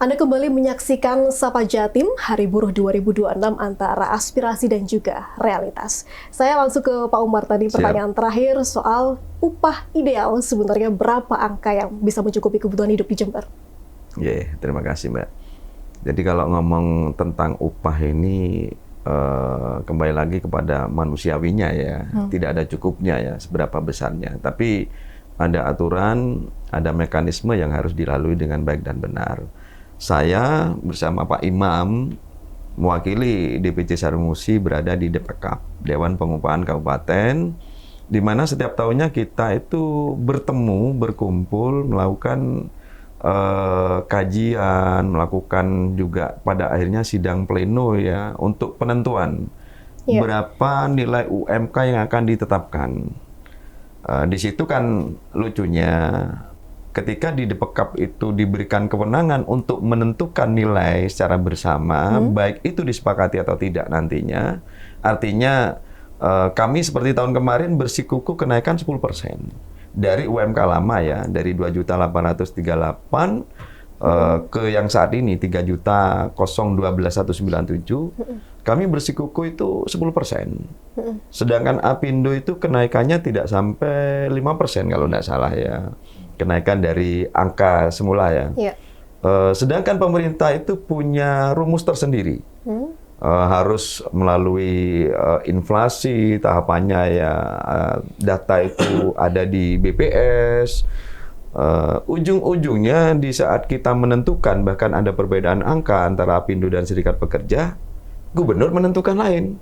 Anda kembali menyaksikan Sapa Jatim, Hari Buruh 2026 antara aspirasi dan juga realitas. Saya langsung ke Pak Umar tadi, pertanyaan terakhir soal upah ideal sebenarnya berapa angka yang bisa mencukupi kebutuhan hidup di Jember? Terima kasih Mbak. Jadi kalau ngomong tentang upah ini, kembali lagi kepada manusiawinya ya, tidak ada cukupnya ya, seberapa besarnya. Tapi ada aturan, ada mekanisme yang harus dilalui dengan baik dan benar. Saya bersama Pak Imam mewakili DPC Sarumusi berada di DPKAP, Dewan Pengupahan Kabupaten, di mana setiap tahunnya kita itu bertemu, berkumpul, melakukan kajian, melakukan juga pada akhirnya sidang pleno ya untuk penentuan berapa nilai UMK yang akan ditetapkan. Di situ kan lucunya, ketika di DPKAP itu diberikan kewenangan untuk menentukan nilai secara bersama, baik itu disepakati atau tidak nantinya, artinya kami seperti tahun kemarin bersikukuh kenaikan 10% dari UMK lama ya, dari 2.838 ke yang saat ini 3.012.197, kami bersikukuh itu 10%. Sedangkan Apindo itu kenaikannya tidak sampai 5% kalau tidak salah ya. Kenaikan dari angka semula ya. Sedangkan pemerintah itu punya rumus tersendiri. Harus melalui inflasi tahapannya ya, data itu ada di BPS. Ujung-ujungnya di saat kita menentukan, bahkan ada perbedaan angka antara Apindo dan Serikat Pekerja, gubernur menentukan lain.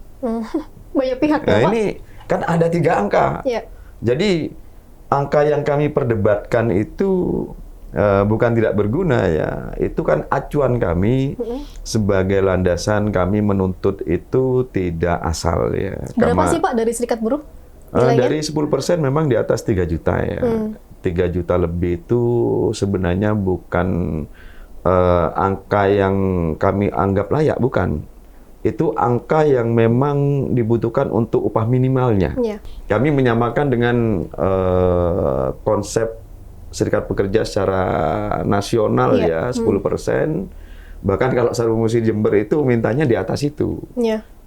Banyak pihak ya, Pak? Ini kan ada 3 angka. Jadi angka yang kami perdebatkan itu bukan tidak berguna ya. Itu kan acuan kami sebagai landasan kami menuntut itu tidak asal ya. Berapa sih Pak dari Serikat Buruh? Dari 10% memang di atas 3 juta ya. 3 juta lebih itu sebenarnya bukan angka yang kami anggap layak, bukan. Itu angka yang memang dibutuhkan untuk upah minimalnya. Kami menyamakan dengan konsep Serikat Pekerja secara nasional ya, 10%. Bahkan kalau Sarumusi Jember itu mintanya di atas itu.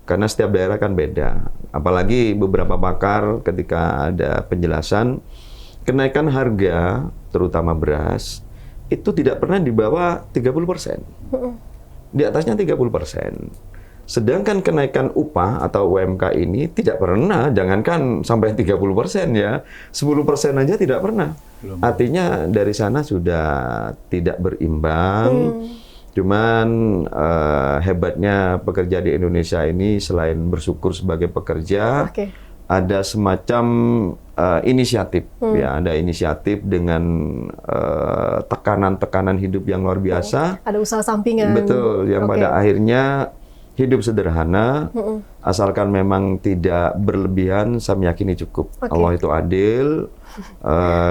Karena setiap daerah kan beda. Apalagi beberapa pakar ketika ada penjelasan, kenaikan harga, terutama beras, itu tidak pernah di bawah 30%. Di atasnya 30%. Sedangkan kenaikan upah atau UMK ini tidak pernah, jangankan sampai 30% ya, 10% aja tidak pernah. Artinya dari sana sudah tidak berimbang. Cuman hebatnya pekerja di Indonesia ini selain bersyukur sebagai pekerja, ada semacam inisiatif ya, ada inisiatif dengan tekanan-tekanan hidup yang luar biasa. Ada usaha sampingan. Betul, yang pada akhirnya hidup sederhana, asalkan memang tidak berlebihan, saya meyakini cukup. Allah itu adil.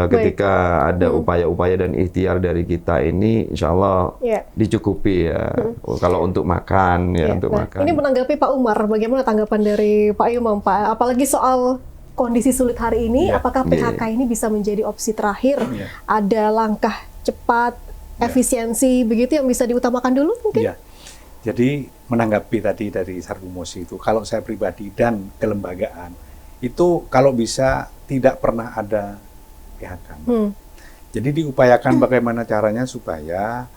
Ketika ada upaya-upaya dan ikhtiar dari kita ini, insya Allah dicukupi ya. Kalau untuk makan ya, untuk makan. Ini menanggapi Pak Umar, bagaimana tanggapan dari Pak Imam, Pak? Apalagi soal kondisi sulit hari ini, apakah PHK ini bisa menjadi opsi terakhir? Ada langkah cepat, efisiensi, begitu yang bisa diutamakan dulu mungkin? Jadi menanggapi tadi dari Sarumusi itu, kalau saya pribadi dan kelembagaan, itu kalau bisa tidak pernah ada PHK. Jadi diupayakan bagaimana caranya supaya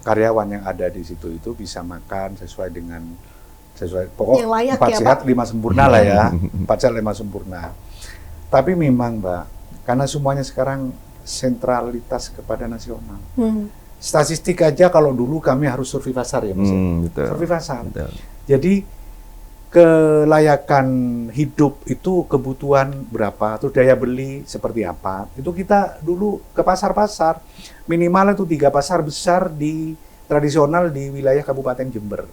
karyawan yang ada di situ itu bisa makan sesuai pokok 4 sehat 5 sempurna lah ya. 4 sehat 5 sempurna. Tapi memang Mbak, karena semuanya sekarang sentralitas kepada nasional. Statistik aja kalau dulu kami harus survei pasar ya Mas. Survei pasar. Jadi kelayakan hidup itu kebutuhan berapa, terus daya beli seperti apa. Itu kita dulu ke pasar-pasar, minimal itu 3 pasar besar di tradisional di wilayah Kabupaten Jember.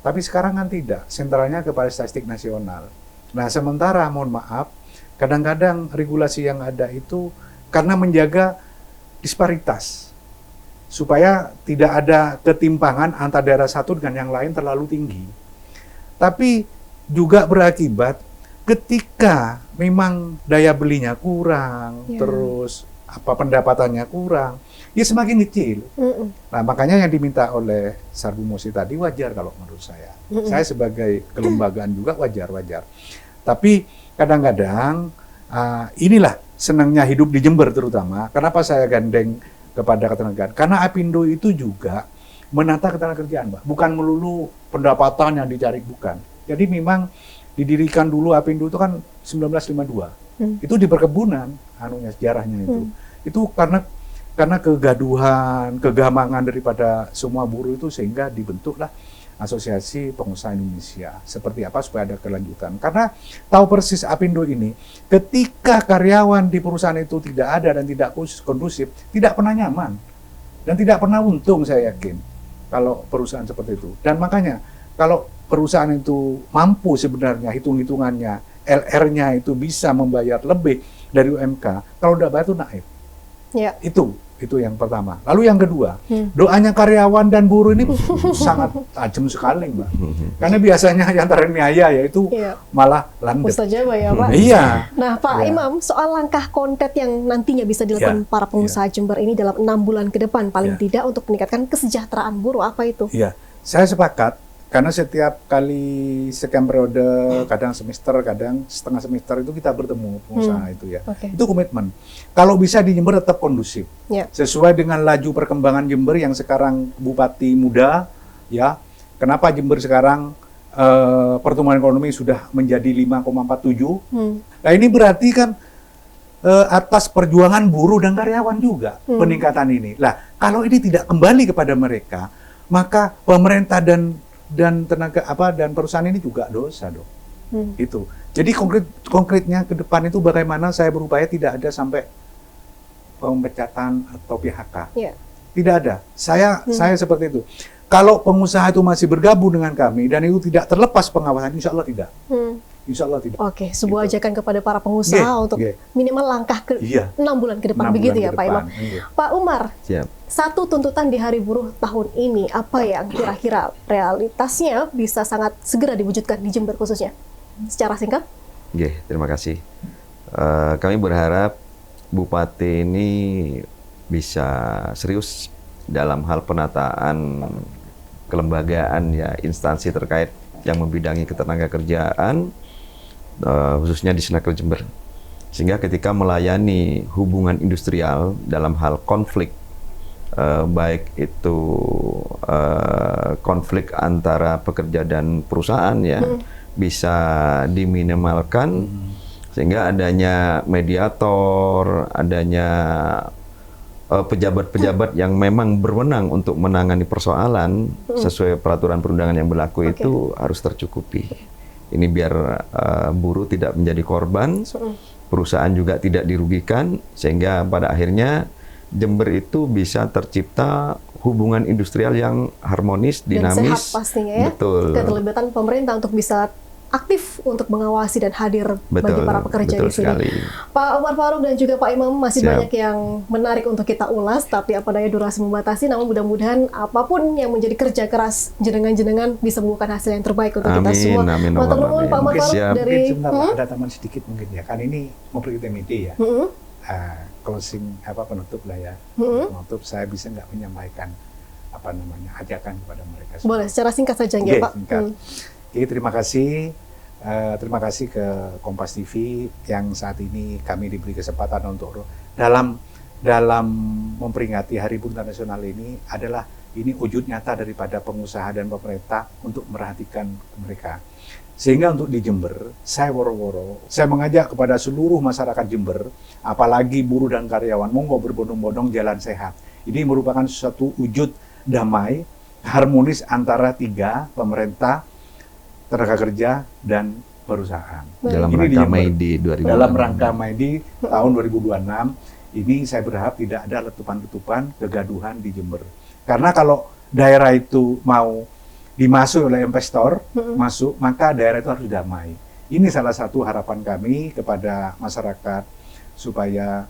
Tapi sekarang kan tidak, sentralnya kepada statistik nasional. Nah sementara mohon maaf, kadang-kadang regulasi yang ada itu karena menjaga disparitas, supaya tidak ada ketimpangan antara daerah satu dengan yang lain terlalu tinggi. Tapi juga berakibat ketika memang daya belinya kurang, terus pendapatannya kurang, ya semakin kecil. Nah, makanya yang diminta oleh Sarbu Musi tadi wajar kalau menurut saya. Saya sebagai kelembagaan juga wajar. Tapi kadang-kadang inilah senangnya hidup di Jember terutama. Kenapa saya gandeng kepada ketenagakerjaan? Karena Apindo itu juga menata ketenagakerjaan, Mbak. Bukan melulu pendapatan yang dicari, bukan. Jadi memang didirikan dulu Apindo itu kan 1952. Itu di perkebunan, sejarahnya itu. Itu karena kegaduhan, kegamangan daripada semua buruh itu sehingga dibentuklah Asosiasi Pengusaha Indonesia. Seperti apa supaya ada kelanjutan. Karena tahu persis Apindo ini, ketika karyawan di perusahaan itu tidak ada dan tidak kondusif, tidak pernah nyaman. Dan tidak pernah untung, saya yakin, kalau perusahaan seperti itu. Dan makanya, kalau perusahaan itu mampu sebenarnya hitung-hitungannya, LR-nya itu bisa membayar lebih dari UMK, kalau udah bayar itu naik. Ya. Itu yang pertama. Lalu yang kedua, doanya karyawan dan buruh ini sangat tajam sekali, Mbak. Karena biasanya yang teraniaya yaitu malah landep. Mustajabah ya, Pak? Iya. Nah, Pak Imam, soal langkah konkret yang nantinya bisa dilakukan para pengusaha Jember ini dalam 6 bulan ke depan, paling tidak untuk meningkatkan kesejahteraan buruh, apa itu? Iya, saya sepakat. Karena setiap kali sekian periode, kadang semester, kadang setengah semester itu kita bertemu pengusaha itu ya. Itu komitmen. Kalau bisa di Jember tetap kondusif. Sesuai dengan laju perkembangan Jember yang sekarang Bupati muda, ya. Kenapa Jember sekarang pertumbuhan ekonomi sudah menjadi 5,47? Nah ini berarti kan atas perjuangan buruh dan karyawan juga peningkatan ini. Lah kalau ini tidak kembali kepada mereka, maka pemerintah dan tenaga dan perusahaan ini juga dosa dong. Itu. Jadi konkretnya ke depan itu bagaimana saya berupaya tidak ada sampai pemecatan atau PHK. Tidak ada. Saya seperti itu. Kalau pengusaha itu masih bergabung dengan kami dan itu tidak terlepas pengawasan, insya Allah tidak. Insya Allah tidak. Oke, sebuah ajakan kepada para pengusaha untuk minimal langkah ke 6 bulan ke depan, begitu ya Pak Imam. Pak Umar, satu tuntutan di Hari Buruh tahun ini, apa yang kira-kira realitasnya bisa sangat segera diwujudkan di Jember khususnya? Secara singkat? Terima kasih. Kami berharap Bupati ini bisa serius dalam hal penataan kelembagaan ya, instansi terkait yang membidangi ketenagakerjaan, khususnya di Senaker Jember, sehingga ketika melayani hubungan industrial dalam hal konflik, baik itu konflik antara pekerja dan perusahaan ya, bisa diminimalkan, sehingga adanya mediator, adanya pejabat-pejabat yang memang berwenang untuk menangani persoalan sesuai peraturan perundangan yang berlaku itu harus tercukupi. Ini biar buruh tidak menjadi korban, perusahaan juga tidak dirugikan, sehingga pada akhirnya Jember itu bisa tercipta hubungan industrial yang harmonis, dinamis. Dan sehat pastinya ya. Betul. Keterlibatan pemerintah untuk bisa aktif untuk mengawasi dan hadir bagi para pekerja di sini. Sekali. Pak Umar Faruk dan juga Pak Imam, masih banyak yang menarik untuk kita ulas, tapi apa daya durasi membatasi, namun mudah-mudahan apapun yang menjadi kerja keras jenengan-jenengan bisa membuahkan hasil yang terbaik untuk kita semua. Amin. Matur nuwun Pak Umar Faruk dari ada tambahan sedikit mungkin ya. Kan ini mau pergi TMD ya. Closing penutup lah ya. Penutup saya bisa nggak menyampaikan ajakan kepada mereka semua. Boleh secara singkat saja ya Pak. Jadi terima kasih ke Kompas TV yang saat ini kami diberi kesempatan untuk dalam memperingati Hari Buruh Nasional ini adalah ini wujud nyata daripada pengusaha dan pemerintah untuk merhatikan mereka. Sehingga untuk di Jember, saya mengajak kepada seluruh masyarakat Jember, apalagi buruh dan karyawan, monggo berbondong-bondong jalan sehat. Ini merupakan suatu wujud damai, harmonis antara tiga, pemerintah, tenaga kerja dan perusahaan. Dalam rangka Maidi 2026. Dalam rangka Maidi tahun 2026 ini saya berharap tidak ada letupan-letupan kegaduhan di Jember. Karena kalau daerah itu mau dimasuki oleh investor, maka daerah itu harus damai. Ini salah satu harapan kami kepada masyarakat supaya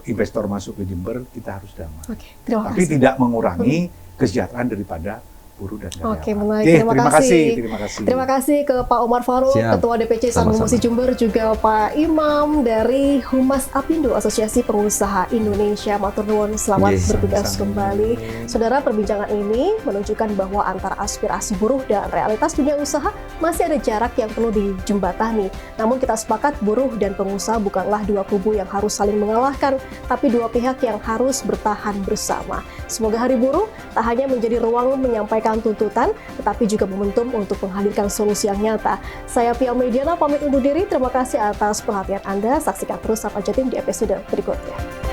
investor masuk ke Jember, kita harus damai. Tapi tidak mengurangi kesejahteraan daripada buruh dan karyawan. Oke, menarik. Terima kasih. Terima kasih ke Pak Omar Farouk, Ketua DPC Sarung Musi Jember, juga Pak Imam dari Humas Apindo, Asosiasi Pengusaha Indonesia. Matur nuwun, selamat bertugas kembali. Saudara, perbincangan ini menunjukkan bahwa antara aspirasi buruh dan realitas dunia usaha masih ada jarak yang perlu dijembatani. Namun kita sepakat buruh dan pengusaha bukanlah dua kubu yang harus saling mengalahkan, tapi dua pihak yang harus bertahan bersama. Semoga Hari Buruh tak hanya menjadi ruang menyampaikan tuntutan, tetapi juga momentum untuk menghadirkan solusi yang nyata. Saya Pia Mediana pamit undur diri. Terima kasih atas perhatian Anda. Saksikan terus Sapa Jatim di episode berikutnya.